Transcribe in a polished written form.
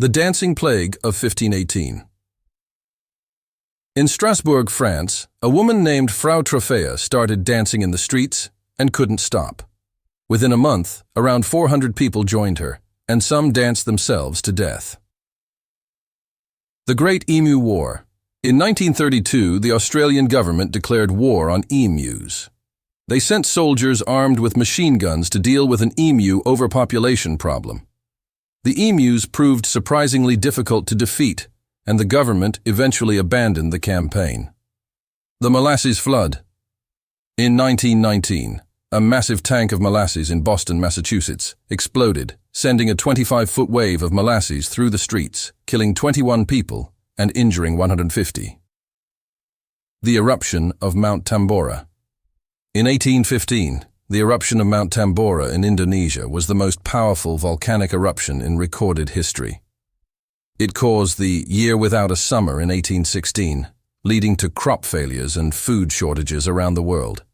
The Dancing Plague of 1518. In Strasbourg, France, a woman named Frau Troffea started dancing in the streets and couldn't stop. Within a month, around 400 people joined her, and some danced themselves to death. The Great Emu War. In 1932, the Australian government declared war on emus. They sent soldiers armed with machine guns to deal with an emu overpopulation problem. The emus proved surprisingly difficult to defeat, and the government eventually abandoned the campaign. The Molasses Flood. In 1919, a massive tank of molasses in Boston, Massachusetts, exploded, sending a 25-foot wave of molasses through the streets, killing 21 people and injuring 150. The eruption of Mount Tambora. In 1815, the eruption of Mount Tambora in Indonesia was the most powerful volcanic eruption in recorded history. It caused the year without a summer in 1816, leading to crop failures and food shortages around the world.